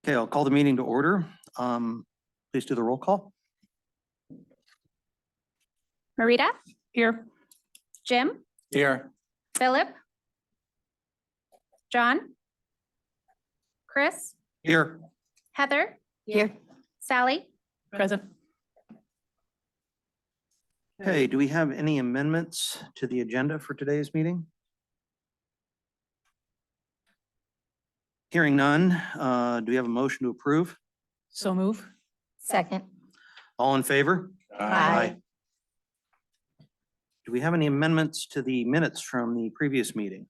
Okay, I'll call the meeting to order. Please do the roll call. Marita? Here. Jim? Here. Philip? John? Chris? Here. Heather? Here. Sally? Present. Okay, do we have any amendments to the agenda for today's meeting? Hearing none, do we have a motion to approve? So move. Second. All in favor? Aye. Do we have any amendments to the minutes from the previous meeting?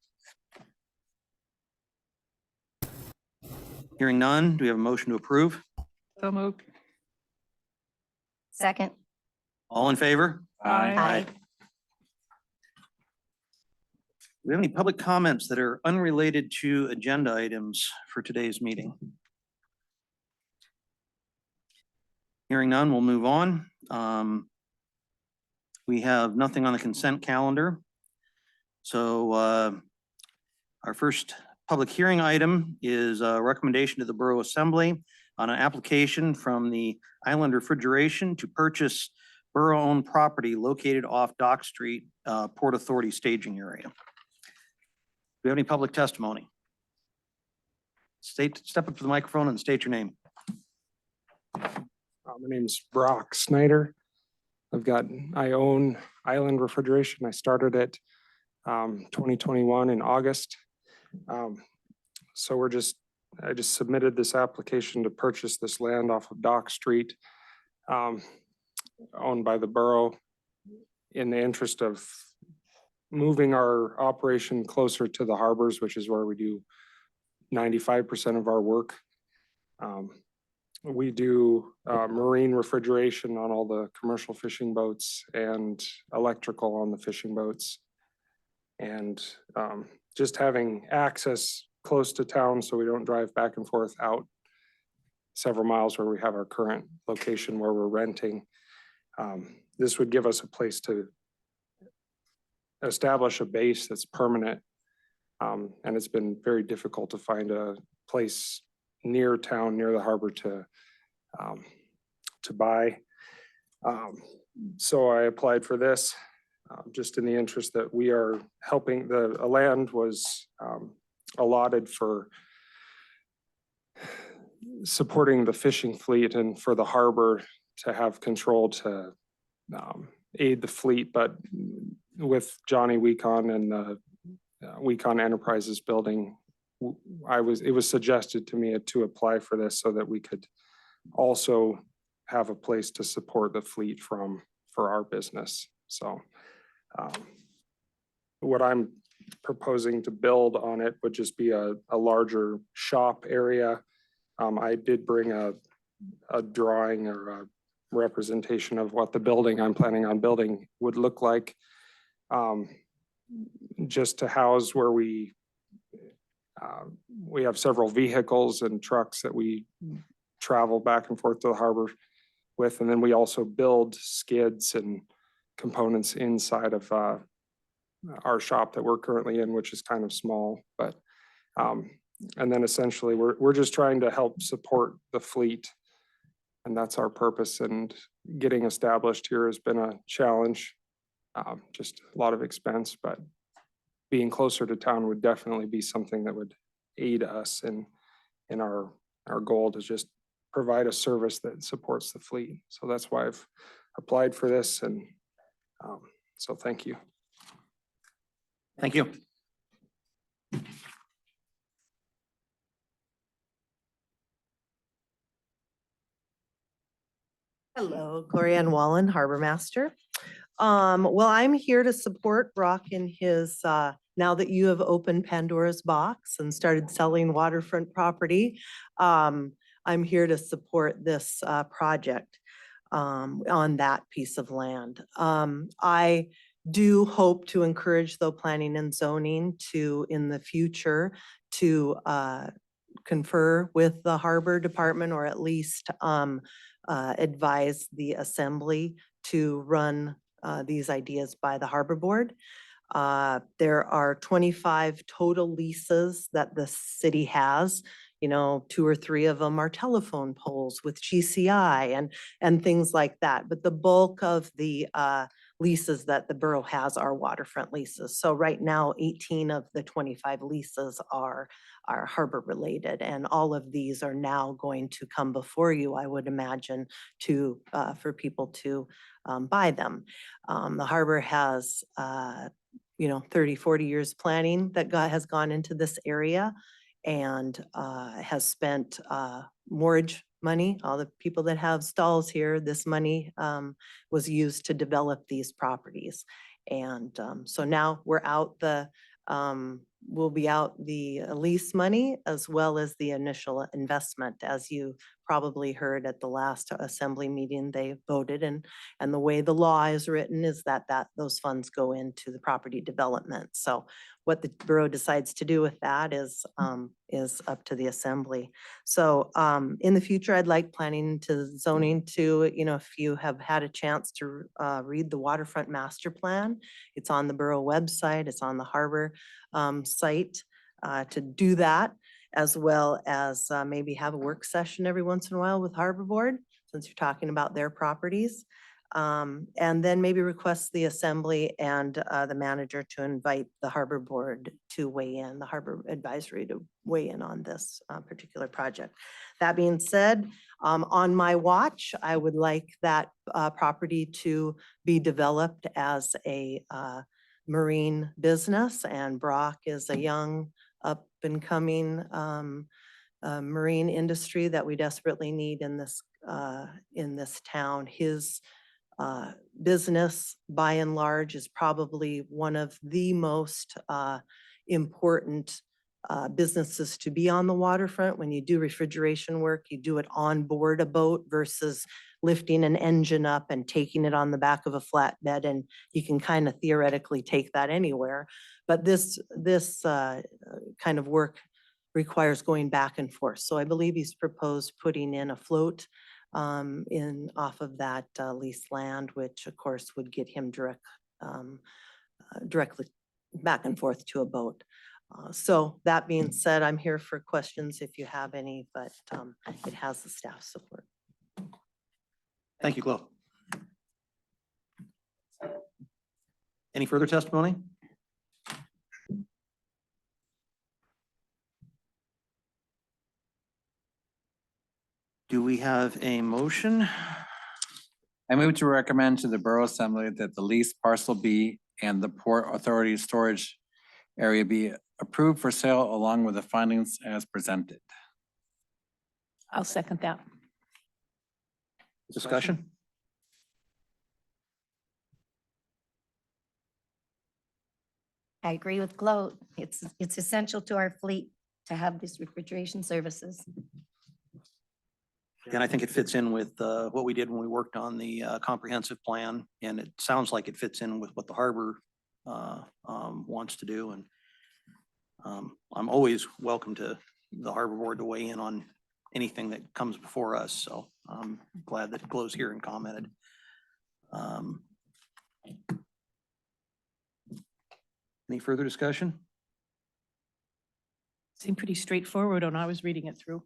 Hearing none, do we have a motion to approve? So moved. Second. All in favor? Aye. Do we have any public comments that are unrelated to agenda items for today's meeting? Hearing none, we'll move on. We have nothing on the consent calendar. So our first public hearing item is a recommendation to the Borough Assembly on an application from the Island Refrigeration to purchase borough-owned property located off Dock Street, Port Authority staging area. Do we have any public testimony? Step up to the microphone and state your name. My name's Brock Snyder. I own Island Refrigeration. I started it 2021 in August. So I just submitted this application to purchase this land off of Dock Street, owned by the borough, in the interest of moving our operation closer to the harbors, which is where we do 95% of our work. We do marine refrigeration on all the commercial fishing boats and electrical on the fishing boats. And just having access close to town so we don't drive back and forth out several miles where we have our current location where we're renting. This would give us a place to establish a base that's permanent. And it's been very difficult to find a place near town, near the harbor to buy. So I applied for this just in the interest that we are helping. The land was allotted for supporting the fishing fleet and for the harbor to have control to aid the fleet, but with Johnny Weecon and the Weecon Enterprises building, it was suggested to me to apply for this so that we could also have a place to support the fleet for our business. So what I'm proposing to build on it would just be a larger shop area. I did bring a drawing or a representation of what the building I'm planning on building would look like, just to house where we have several vehicles and trucks that we travel back and forth to the harbor with. And then we also build skids and components inside of our shop that we're currently in, which is kind of small. But and then essentially we're just trying to help support the fleet. And that's our purpose. And getting established here has been a challenge, just a lot of expense, but being closer to town would definitely be something that would aid us in our goal to just provide a service that supports the fleet. So that's why I've applied for this. And so thank you. Thank you. Hello, Glorianne Wallen, Harbor Master. Well, I'm here to support Brock in his, now that you have opened Pandora's box and started selling waterfront property, I'm here to support this project on that piece of land. I do hope to encourage, though, planning and zoning to, in the future, to confer with the Harbor Department, or at least advise the assembly to run these ideas by the Harbor Board. There are 25 total leases that the city has you know, 2 or 3 of them are telephone poles with GCI and things like that. But the bulk of the leases that the borough has are waterfront leases. So right now, 18 of the 25 leases are harbor related, and all of these are now going to come before you, I would imagine, to for people to buy them. The harbor has, you know, 30, 40 years planning that has gone into this area and has spent mortgage money. All the people that have stalls here, this money was used to develop these properties. And so now we're out we'll be out the lease money as well as the initial investment. As you probably heard at the last assembly meeting, they voted, and the way the law is written is that those funds go into the property development. So what the borough decides to do with that is up to the assembly. So in the future, I'd like planning to zoning to, you know, if you have had a chance to read the waterfront master plan, it's on the borough website, it's on the harbor site to do that, as well as maybe have a work session every once in a while with Harbor Board, since you're talking about their properties. And then maybe request the assembly and the manager to invite the Harbor Board to weigh in, the Harbor Advisory to weigh in on this particular project. That being said, on my watch, I would like that property to be developed as a marine business, and Brock is a young up and coming marine industry that we desperately need in this town. His business by and large is probably one of the most important businesses to be on the waterfront. When you do refrigeration work, you do it on board a boat versus lifting an engine up and taking it on the back of a flatbed, and you can kind of theoretically take that anywhere. But this kind of work requires going back and forth. So I believe he's proposed putting in a float off of that leased land, which of course would get him directly back and forth to a boat. So that being said, I'm here for questions if you have any, but it has the staff support. Thank you, Chloe. Any further testimony? Do we have a motion? I move to recommend to the Borough Assembly that the lease parcel B and the Port Authority storage area be approved for sale along with the findings as presented. I'll second that. Discussion? I agree with Chloe. It's essential to our fleet to have these refrigeration services. And I think it fits in with what we did when we worked on the comprehensive plan, and it sounds like it fits in with what the harbor wants to do. And I'm always welcome to the Harbor Board to weigh in on anything that comes before us. So I'm glad that Glow's here and commented. Any further discussion? Seemed pretty straightforward when I was reading it through.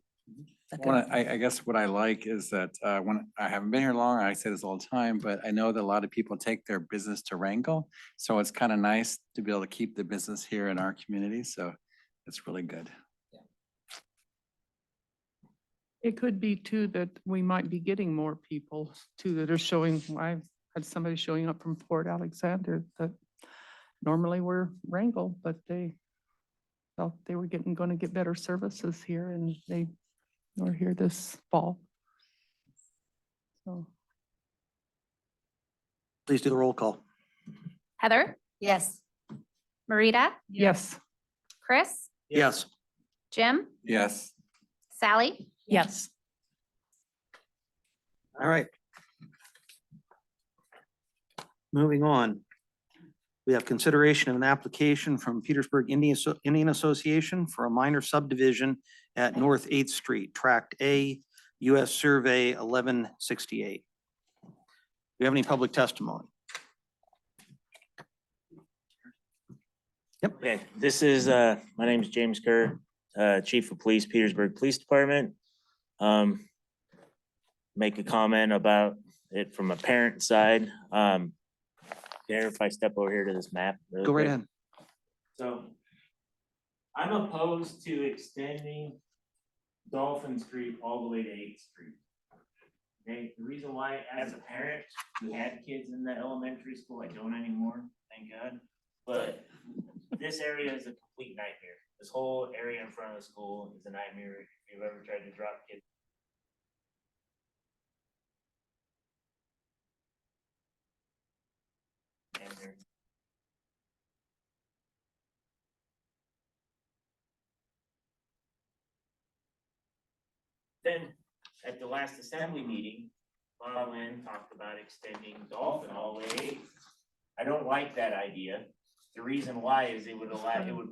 I guess what I like is that when I haven't been here long, I say this all the time, but I know that a lot of people take their business to Wrangell. So it's kind of nice to be able to keep the business here in our community. So it's really good. It could be too that we might be getting more people too that are showing. I've had somebody showing up from Port Alexander that normally we're Wrangell, but they felt they were going to get better services here, and they are here this fall. So Please do the roll call. Heather, Yes. Marita, yes. Chris, Yes. Jim, Yes. Sally, Yes. All right. Moving on. We have consideration of an application from Petersburg Indian Association for a minor subdivision at North 8th Street, Tract A, US Survey 1168. Do we have any public testimony? Yep. Okay, this is, my name is James Kerr. Chief of Police, Petersburg Police Department. Make a comment about it from a parent side. Care if I step over here to this map? really Go right quick? ahead. So I'm opposed to extending Dolphin Street all the way to 8th Street. Okay, the reason why, as a parent who had kids in the elementary school, I don't anymore, thank God. But this area is a complete nightmare. This whole area in front of the school is a nightmare if you've ever tried to drop kids. And they're Then, at the last assembly meeting, Bob Lynn talked about extending Dolphin all the way to 8th. I don't like that idea. The reason why is it would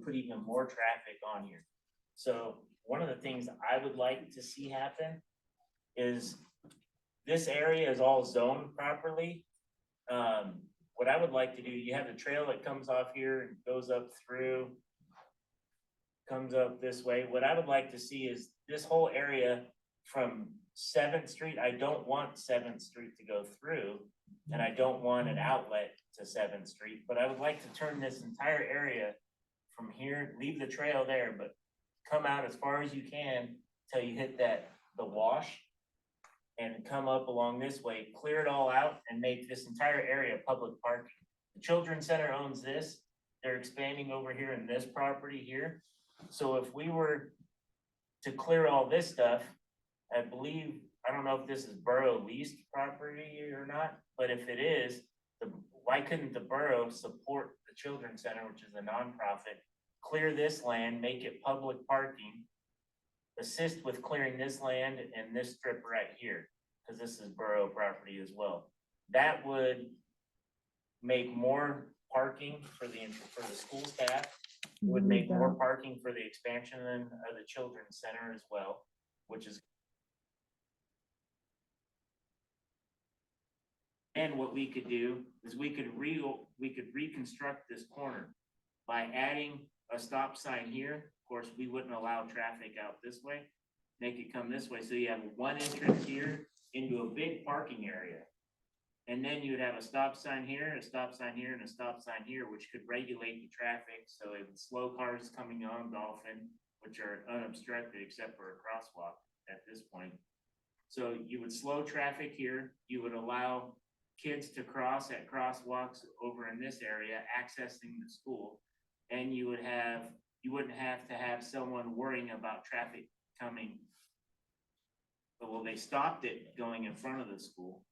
put even more traffic on here. So one of the things I would like to see happen is this area is all zoned properly. What I would like to do, you have the trail that comes off here and goes up through, comes up this way. What I would like to see is this whole area from 7th Street. I don't want 7th Street to go through, and I don't want an outlet to 7th Street, but I would like to turn this entire area from here, leave the trail there, but come out as far as you can till you hit the wash, and come up along this way, clear it all out, and make this entire area public parking. The Children's Center owns this. They're expanding over here in this property here. So if we were to clear all this stuff, I believe, I don't know if this is borough leased property or not, but if it is, why couldn't the borough support the Children's Center, which is a nonprofit, clear this land, make it public parking, assist with clearing this land and this strip right here, because this is borough property as well. That would make more parking for the school staff. It would make more parking for the expansion of the Children's Center as well, which is. And what we could do is we could reconstruct this corner by adding a stop sign here. Of course, we wouldn't allow traffic out this way. Make it come this way. So you have one entrance here into a big parking area. And then you would have a stop sign here, a stop sign here, and a stop sign here, which could regulate the traffic. So it would slow cars coming on Dolphin, which are unobstructed except for a crosswalk at this point. So you would slow traffic here. You would allow kids to cross at crosswalks over in this area, accessing the school. And you wouldn't have to have someone worrying about traffic coming. But well, they stopped it going in front of the school.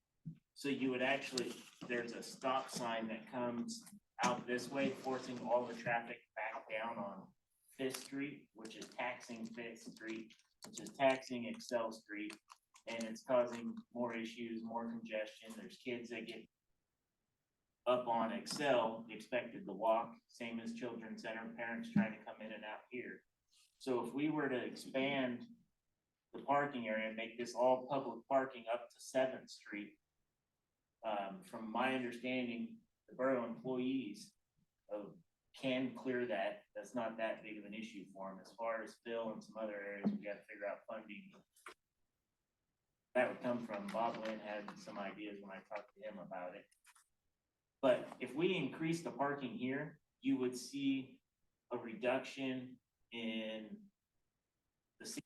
So you would actually, there's a stop sign that comes out this way, forcing all the traffic back down on 5th Street, which is taxing 5th Street, which is taxing Excel Street. And it's causing more issues, more congestion. There's kids that get up on Excel, expected to walk, same as Children's Center, parents trying to come in and out here. So if we were to expand the parking area and make this all public parking up to 7th Street, from my understanding, the borough employees can clear that. That's not that big of an issue for them. As far as Phil and some other areas, we got to figure out funding. That would come from Bob Lynn had some ideas when I talked to him about it. But if we increase the parking here, you would see a reduction in the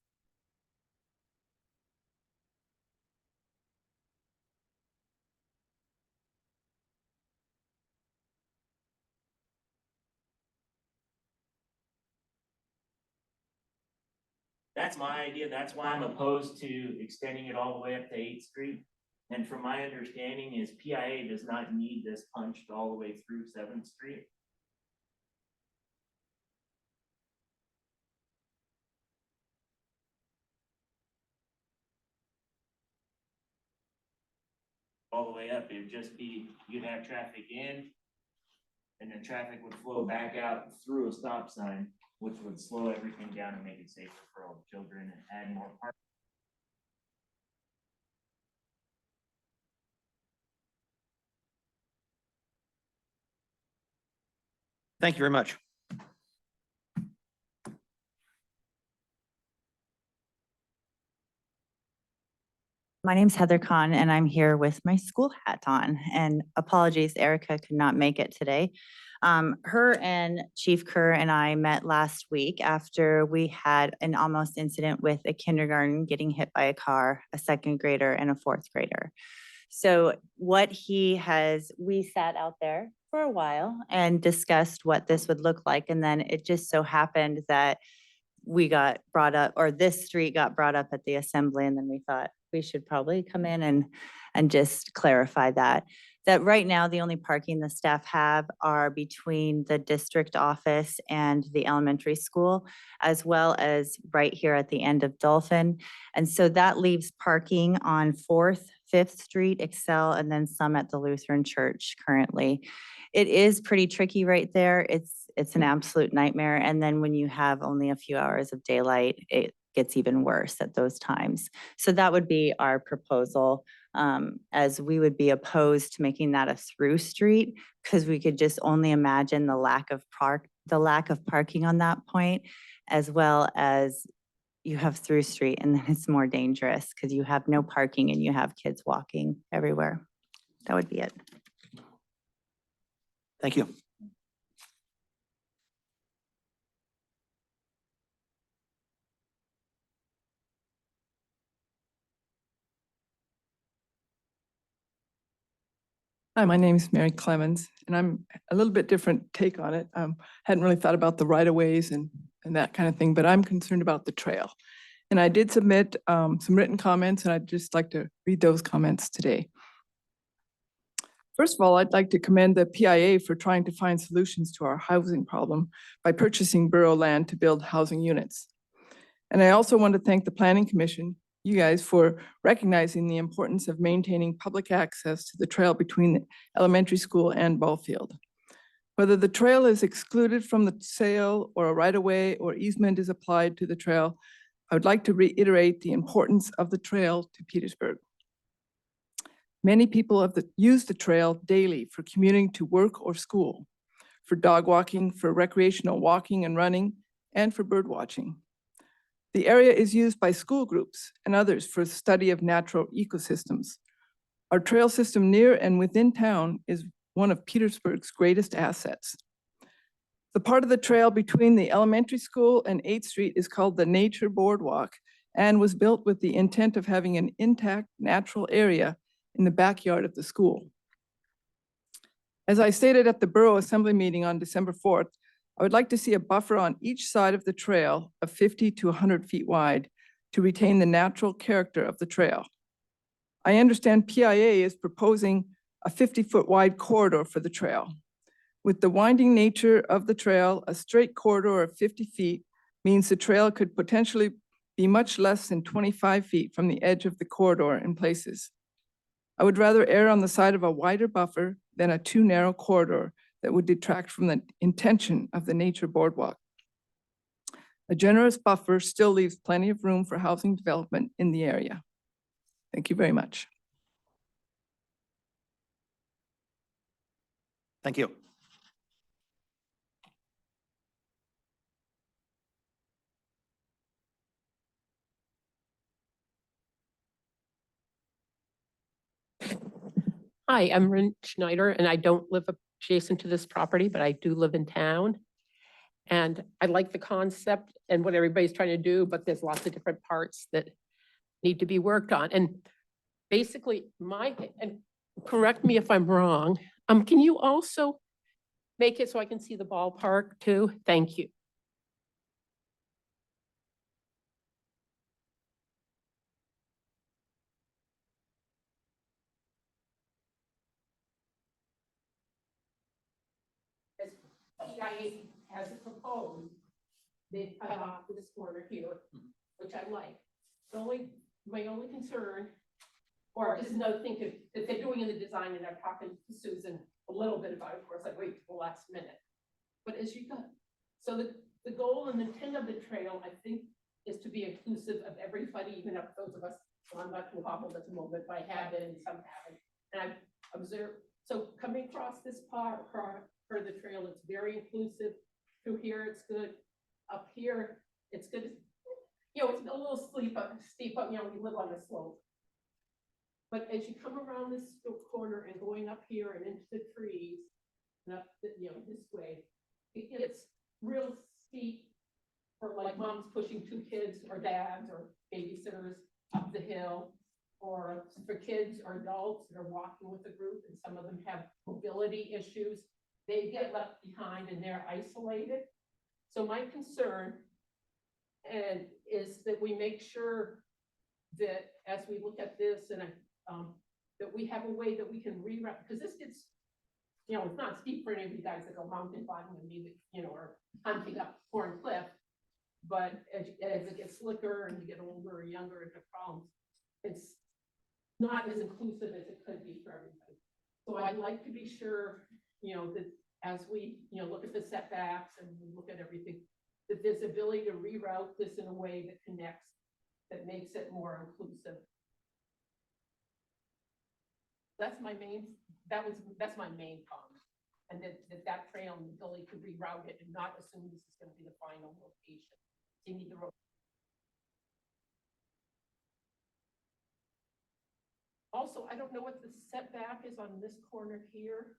That's my idea. That's why I'm opposed to extending it all the way up to 8th Street. And from my understanding is PIA does not need this punched all the way through 7th Street. All the way up, it would just be, you'd have traffic in, and then traffic would flow back out through a stop sign, which would slow everything down and make it safer for all the children and add more parking. Thank you very much. My name's Heather Kahn, and I'm here with my school hat on. And apologies, Erica could not make it today. Her and Chief Kerr and I met last week after we had an almost incident with a kindergarten getting hit by a car, a second grader and a fourth grader. So we sat out there for a while and discussed what this would look like. And then it just so happened that we got brought up, or this street got brought up at the assembly, and then we thought we should probably come in and just clarify that right now, the only parking the staff have are between the district office and the elementary school, as well as right here at the end of Dolphin. And so that leaves parking on 4th, 5th Street, Excel, and then some at the Lutheran Church currently. It is pretty tricky right there. It's an absolute nightmare. And then when you have only a few hours of daylight, it gets even worse at those times. So that would be our proposal, as we would be opposed to making that a through street, because we could just only imagine the lack of parking on that point, as well as you have through street, and then it's more dangerous because you have no parking and you have kids walking everywhere. That would be it. Thank you. Hi, my name is Mary Clemens, and I'm a little bit different take on it. Hadn't really thought about the right-of-ways and that kind of thing, but I'm concerned about the trail. And I did submit some written comments, and I'd just like to read those comments today. First of all, I'd like to commend the PIA for trying to find solutions to our housing problem by purchasing borough land to build housing units. And I also want to thank the Planning Commission, you guys, for recognizing the importance of maintaining public access to the trail between the elementary school and ball field. Whether the trail is excluded from the sale or a right-of-way or easement is applied to the trail, I would like to reiterate the importance of the trail to Petersburg. Many people have used the trail daily for commuting to work or school, for dog walking, for recreational walking and running, and for bird watching. The area is used by school groups and others for study of natural ecosystems. Our trail system near and within town is one of Petersburg's greatest assets. The part of the trail between the elementary school and 8th Street is called the Nature Boardwalk and was built with the intent of having an intact natural area in the backyard of the school. As I stated at the Borough Assembly meeting on December 4th, I would like to see a buffer on each side of the trail of 50 to 100 feet wide to retain the natural character of the trail. I understand PIA is proposing a 50-foot wide corridor for the trail. With the winding nature of the trail, a straight corridor of 50 feet means the trail could potentially be much less than 25 feet from the edge of the corridor in places. I would rather err on the side of a wider buffer than a too narrow corridor that would detract from the intention of the Nature Boardwalk. A generous buffer still leaves plenty of room for housing development in the area. Thank you very much. Thank you. Hi, I'm Rin Schneider, and I don't live adjacent to this property, but I do live in town. And I like the concept and what everybody's trying to do, but there's lots of different parts that need to be worked on. And basically, and correct me if I'm wrong, can you also make it so I can see the ballpark too? Thank you. PIA has proposed, they cut off this corner here, which I like. My only concern, or this is another thing that they're doing in the design, and I'm talking to Susan a little bit about it, of course, I wait till the last minute. But as you got, so the goal and intent of the trail, I think, is to be inclusive of everybody, even of those of us, well, I'm not too hobbled at the moment, but I have it and some haven't. And I've observed, so coming across this part for the trail, it's very inclusive. Through here, it's good. Up here, it's good. You know, it's a little steep up, you know, we live on a slope. But as you come around this corner and going up here and into the trees, and up, this way, it gets real steep for like moms pushing two kids or dads or babysitters up the hill, or for kids or adults that are walking with a group and some of them have mobility issues. They get left behind and they're isolated. So my concern is that we make sure that as we look at this and that we have a way that we can reroute, because this gets, it's not steep for any of you guys that go mountain climbing and need, or hunting up Horn Cliff. But as it gets slicker and you get older or younger and have problems, it's not as inclusive as it could be for everybody. So I'd like to be sure, that as we, look at the setbacks and we look at everything, that there's ability to reroute this in a way that connects, that makes it more inclusive. That's my main comment. And that trail and the ability to reroute it and not assume this is going to be the final location. You need the road. Also, I don't know what the setback is on this corner here,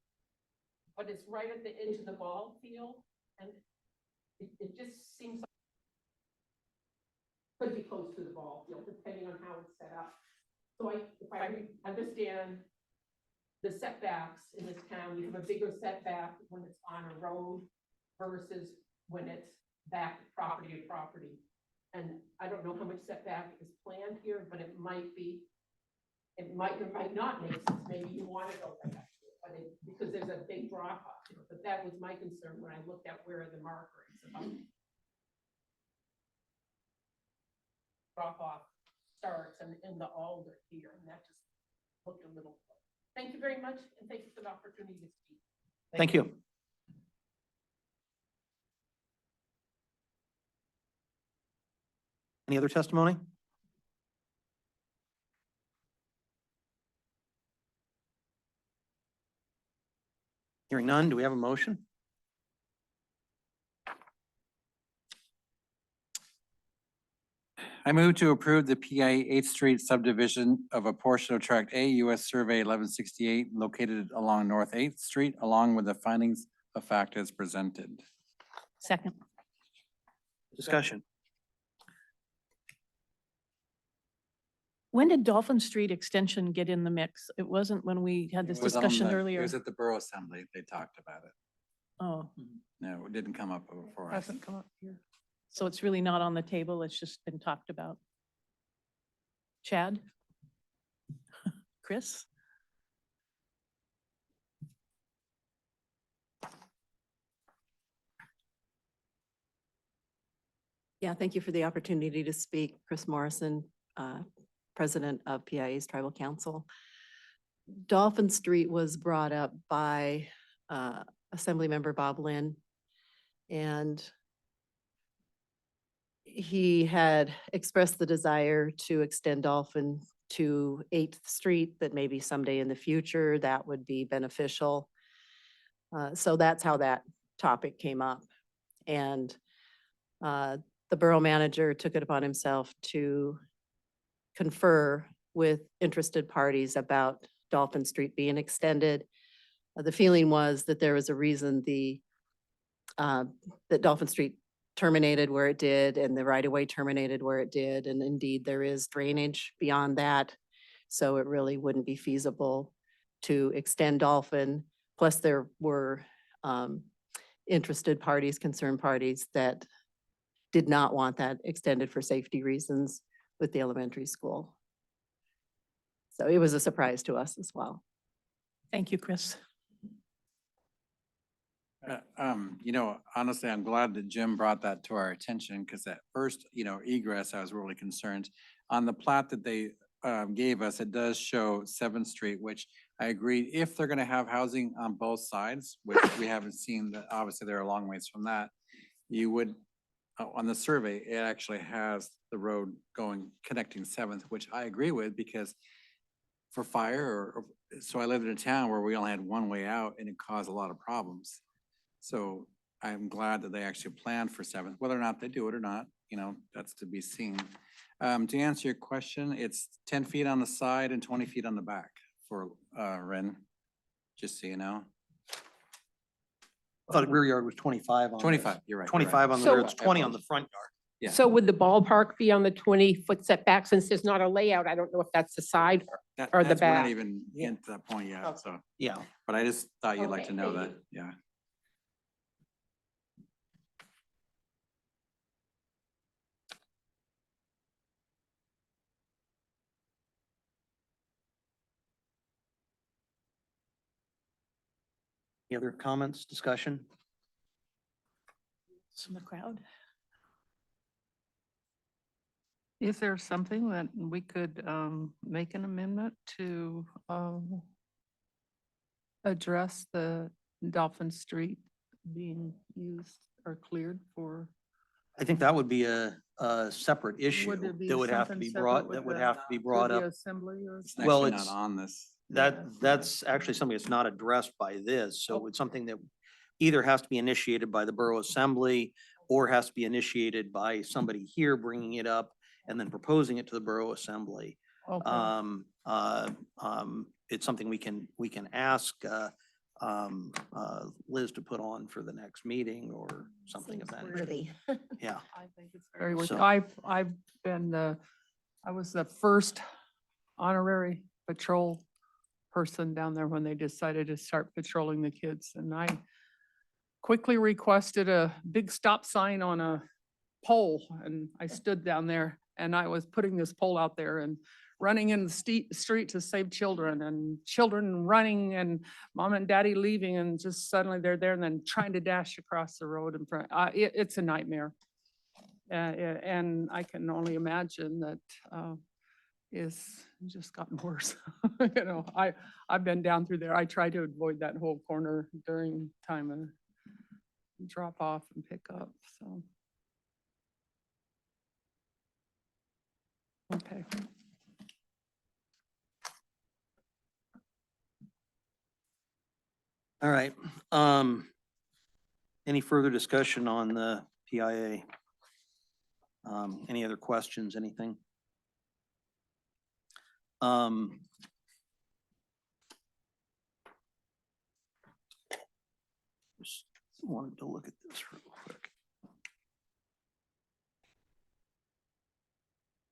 but it's right at the edge of the ball field, and it just seems like could be close to the ball field, depending on how it's set up. So if I understand the setbacks in this town, you have a bigger setback when it's on a road versus when it's back property to property. And I don't know how much setback is planned here, but it might be, it might or might not make sense. Maybe you want to go right up to it, but because there's a big drop off here. But that was my concern when I looked at where the marker is. Drop off starts and in the alder here, and that just looked a little. Thank you very much, and thank you for the opportunity to speak. Thank you. Any other testimony? Hearing none, do we have a motion? I move to approve the PIE 8th Street subdivision of a portion of Tract A, US Survey 1168, located along North 8th Street, along with the findings of fact as presented. Second. Discussion. When did Dolphin Street Extension get in the mix? It wasn't when we had this It was on discussion the- It earlier. was at the Borough Assembly. They talked about it. Oh, No, it didn't come up before us. Hasn't come up here. so it's really not on the table. It's just been talked about. Chad? Chris? Yeah, thank you for the opportunity to speak. Chris Morrison, President of PIA's Tribal Council. Dolphin Street was brought up by Assemblymember Bob Lynn. And he had expressed the desire to extend Dolphin to 8th Street, that maybe someday in the future that would be beneficial. So that's how that topic came up. And the borough manager took it upon himself to confer with interested parties about Dolphin Street being extended. The feeling was that there was a reason that Dolphin Street terminated where it did and the right-of-way terminated where it did. And indeed, there is drainage beyond that. So it really wouldn't be feasible to extend Dolphin. Plus, there were interested parties, concerned parties that did not want that extended for safety reasons with the elementary school. So it was a surprise to us as well. Thank you, Chris. Honestly, I'm glad that Jim brought that to our attention, because at first, egress, I was really concerned. On the plat that they gave us, it does show 7th Street, which I agree, if they're gonna have housing on both sides, which we haven't seen, that obviously they're a long ways from that, you would, on the survey, it actually has the road connecting 7th, which I agree with, because for fire, so I lived in a town where we only had one way out and it caused a lot of problems. So I'm glad that they actually planned for 7th, whether or not they do it or not, that's to be seen. To answer your question, it's 10 feet on the side and 20 feet on the back for Ren, just so you know. I thought rear yard was 25 on. this. 25, you're right. you're right. 25 on the So- rear, it's 20 on the front yard. Yeah. So would the ballpark be on the 20-foot setback? Since there's not a layout, I don't know if that's the side or the We're not back. even into that point yet, so, Yeah. but I just thought you'd like Okay, to know thank that, yeah. Any other comments, discussion? In the crowd. Is there something that we could make an amendment to address the Dolphin Street being used or cleared for? I think that would be a separate issue Would there be that would have to something be separate brought, with that would the- have to be for brought the up. Assembly or? It's Well, actually not it's- on this. That's actually something that's not addressed by this. So it's something that either has to be initiated by the Borough Assembly or has to be initiated by somebody here bringing it up and then proposing it to the Borough Assembly. Okay. It's something we can ask Liz to put on for the next meeting or something of Seems that. worthy. Yeah. I think it's very worth, So- I've been I was the first honorary patrol person down there when they decided to start patrolling the kids. And I quickly requested a big stop sign on a pole. And I stood down there and I was putting this pole out there and running in the street to save children and children running and mom and daddy leaving and just suddenly they're there and then trying to dash across the road in front. It's a nightmare. And I can only imagine that is just gotten worse. You know, I've been down through there. I try to avoid that whole corner during time of drop off and pick up, so. Okay. All right. Any further discussion on the PIA? Any other questions, anything? Just wanted to look at this real quick. I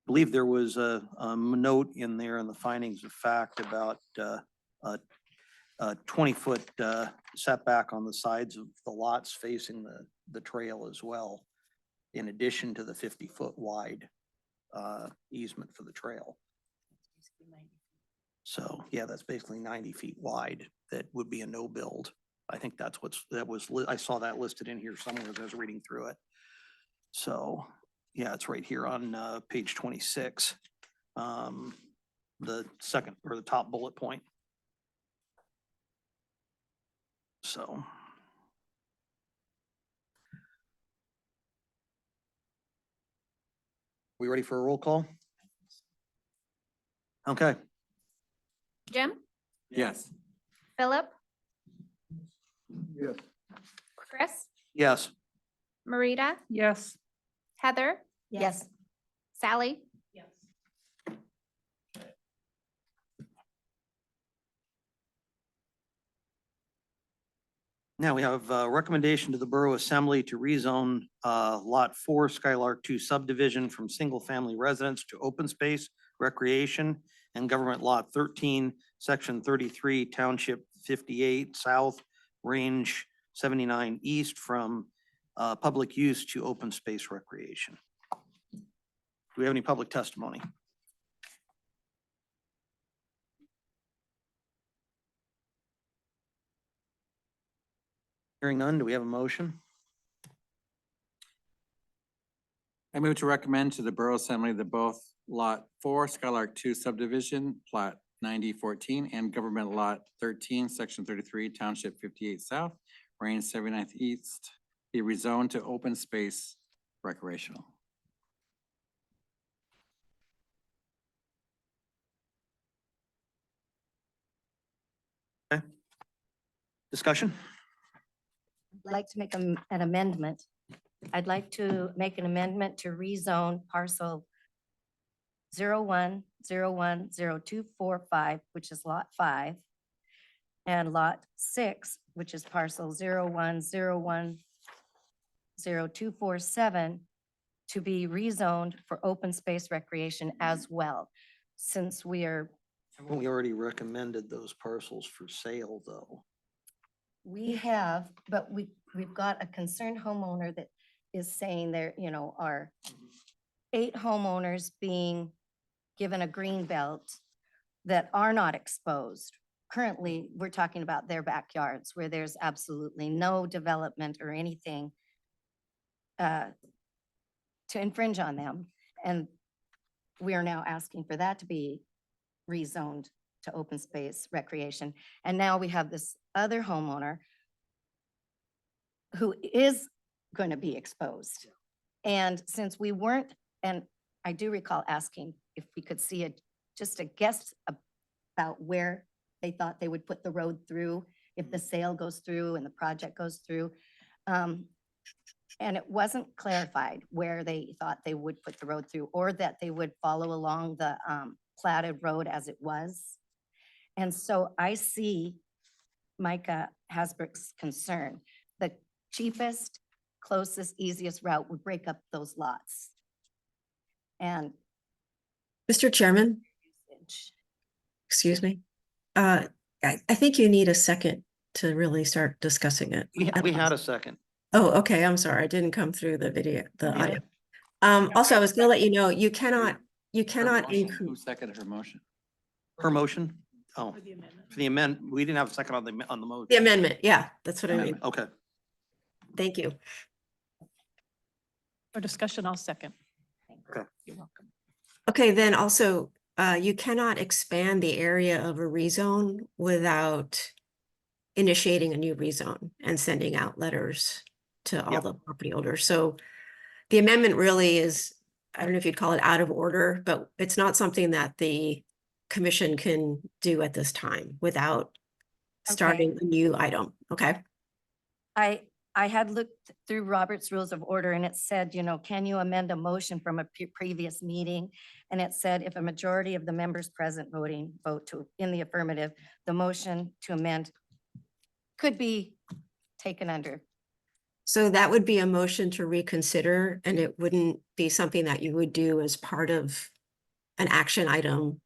believe there was a note in there in the findings of fact about a 20-foot setback on the sides of the lots facing the trail as well, in addition to the 50-foot wide easement for the trail. So, yeah, that's basically 90 feet wide. That would be a no build. I think that's I saw that listed in here somewhere as I was reading through it. So, yeah, it's right here on page 26. The second or the top bullet point. So. We ready for a roll call? Okay. Jim, Yes. Philip, Yes. Chris, Yes. Marita, Yes. Heather, Yes. Sally, Yes. Now we have a recommendation to the Borough Assembly to rezone Lot 4 Skylark 2 subdivision from single-family residence to open space, recreation, and government Lot 13, Section 33, Township 58 South, Range 79 East from public use to open space recreation. Do we have any public testimony? Hearing none, do we have a motion? I move to recommend to the Borough Assembly that both Lot 4 Skylark 2 subdivision, Plat 9014, and Government Lot 13, Section 33, Township 58 South, Range 79th East, be rezoned to open space recreational. Discussion? I'd like to make an amendment. I'd like to make an amendment to rezone parcel 01010245, which is lot 5, and lot 6, which is parcel 01010247, to be rezoned for open space recreation as well. Since we are, We already recommended those parcels for sale, though. we have, but we've got a concerned homeowner that is saying there, are 8 homeowners being given a green belt that are not exposed. Currently, we're talking about their backyards where there's absolutely no development or anything to infringe on them. And we are now asking for that to be rezoned to open space recreation. And now we have this other homeowner who is going to be exposed. And since we weren't, and I do recall asking if we could see just a guess about where they thought they would put the road through, if the sale goes through and the project goes through. And it wasn't clarified where they thought they would put the road through, or that they would follow along the platted road as it was. And so I see Micah Hasbrook's concern. The cheapest, closest, easiest route would break up those lots. And Mr. Chairman, excuse me. I think you need a second to really start discussing it. We had a second. Oh, okay. I'm sorry. I didn't come through the video, the Yeah. audio. Also, I was gonna let you know, you cannot Her motion, increase. Who seconded her motion? Her motion? Oh, for the amendment, we didn't have a second on the motion. The amendment. Yeah, that's what I mean. Okay. Thank you. For discussion, I'll second. Okay. You're welcome. Okay, then also, you cannot expand the area of a rezone without initiating a new rezone and sending out letters to all Yep. the property owners. So the amendment really is, I don't know if you'd call it out of order, but it's not something that the commission can do at this time without starting a new item, okay? I had looked through Robert's Rules of Order and it said, can you amend a motion from a previous meeting? And it said if a majority of the members present vote in the affirmative, the motion to amend could be taken under. So that would be a motion to reconsider, and it wouldn't be something that you would do as part of an action item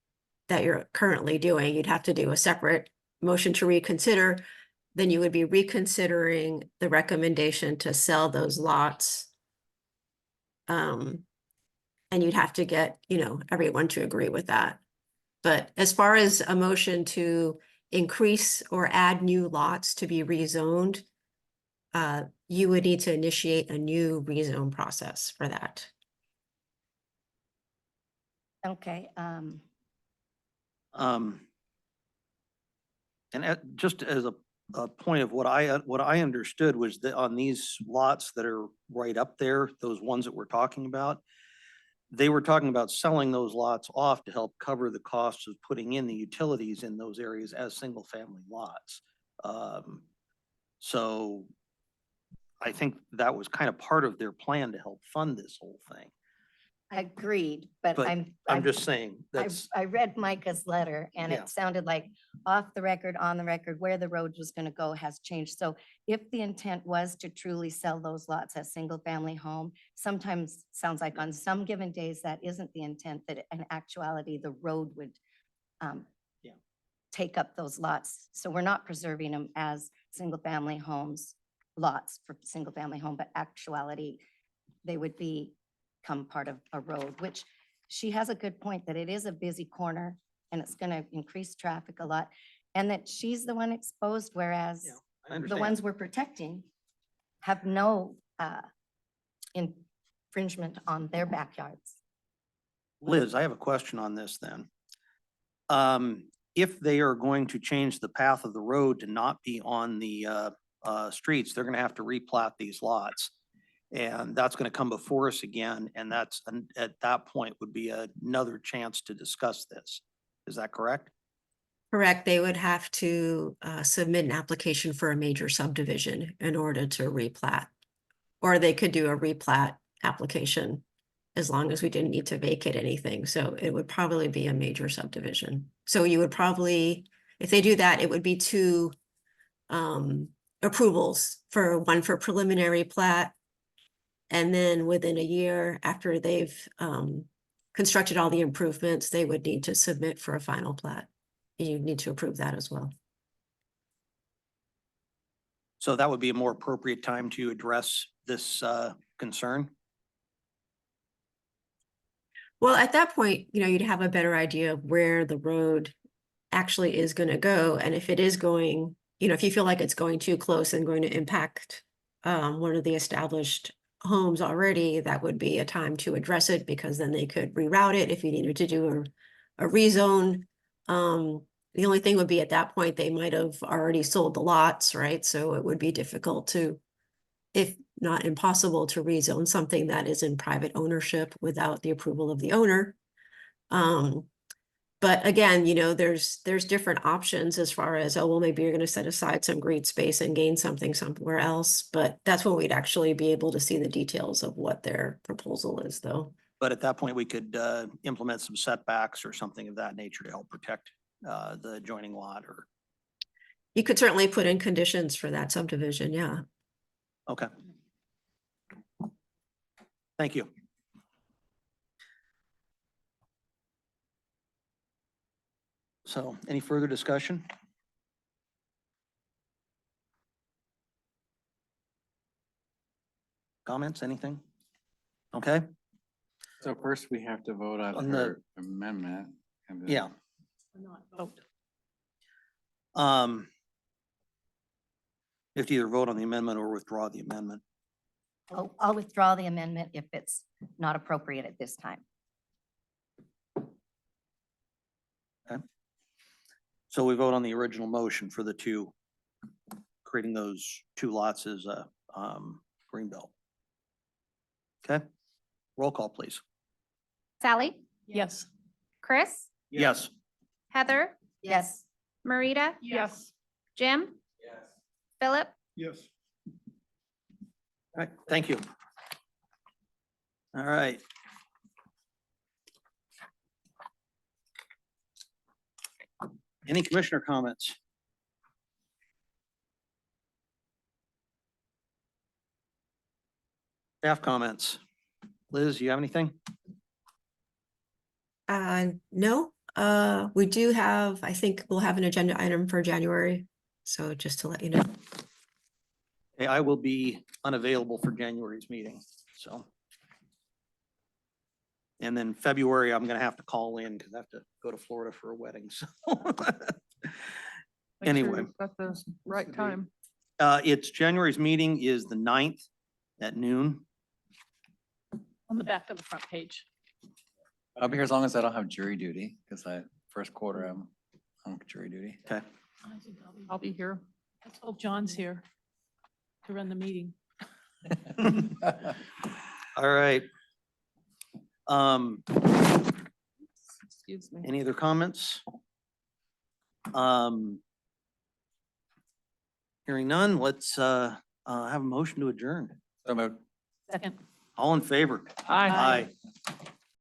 that you're currently doing. You'd have to do a separate motion to reconsider. Then you would be reconsidering the recommendation to sell those lots. And you'd have to get, everyone to agree with that. But as far as a motion to increase or add new lots to be rezoned, you would need to initiate a new rezone process for that. Okay. Just as a point of what I understood was that on these lots that are right up there, those ones that we're talking about, they were talking about selling those lots off to help cover the costs of putting in the utilities in those areas as single family lots. So I think that was kind of part of their plan to help fund this whole thing. Agreed, but But I'm just saying, that's, I read Micah's letter and Yeah. it sounded like off the record, on the record, where the road was going to go has changed. So if the intent was to truly sell those lots as single family home, sometimes sounds like on some given days, that isn't the intent, that in actuality, the road would Yeah. take up those lots. So we're not preserving them as single family homes, lots for single family home, but actuality, they would become part of a road, which she has a good point that it is a busy corner and it's going to increase traffic a lot. And that she's the one exposed, whereas Yeah, I the understand. ones we're protecting have no infringement on their backyards. Liz, I have a question on this then. If they are going to change the path of the road to not be on the streets, they're gonna have to replat these lots. And that's gonna come before us again, and that's, at that point, would be another chance to discuss this. Is that correct? Correct. They would have to submit an application for a major subdivision in order to replat. Or they could do a replat application as long as we didn't need to vacate anything. So it would probably be a major subdivision. So you would probably, if they do that, it would be two approvals, for one for preliminary plat. And then within a year after they've constructed all the improvements, they would need to submit for a final plat. You need to approve that as well. So that would be a more appropriate time to address this concern? Well, at that point, you'd have a better idea of where the road actually is going to go. And if it is going, if you feel like it's going too close and going to impact one of the established homes already, that would be a time to address it, because then they could reroute it if you needed to do a rezone. The only thing would be, at that point, they might have already sold the lots, right? So it would be difficult to, if not impossible, to rezone something that is in private ownership without the approval of the owner. But again, there's different options as far as, oh, well, maybe you're going to set aside some green space and gain something somewhere else. But that's when we'd actually be able to see the details of what their proposal is, though. But at that point, we could implement some setbacks or something of that nature to help protect the adjoining lot, or, You could certainly put in conditions for that subdivision, yeah. okay. Thank you. So any further discussion? Comments, anything? Okay, So first we have to vote on On the- her amendment. And then- yeah. Not vote. You have to either vote on the amendment or withdraw the amendment. I'll withdraw the amendment if it's not appropriate at this time. So we vote on the original motion for the two, creating those two lots as a greenbelt. Okay, roll call, please. Sally, Yes. Chris, Yes. Heather, Yes. Marita, Yes. Jim, Philip, Yes. All right, thank you. All right. Any commissioner comments? Staff comments? Liz, you have anything? No, we do have, I think we'll have an agenda item for January. So just to let you know. Okay, I will be unavailable for January's meeting, so. And then February, I'm gonna have to call in because I have to go to Florida for a wedding, so. Make sure Anyway. you've got the right time. It's January's meeting is the 9th at noon. On the back of the front page. I'll be here as long as I don't have jury duty, because first quarter I'm on jury duty. Okay. I'll be here. Let's hope John's here to run the meeting. All right. Excuse me. Any other comments? Hearing none, let's have a motion to adjourn. So moved. Second. All in favor? Aye. Aye.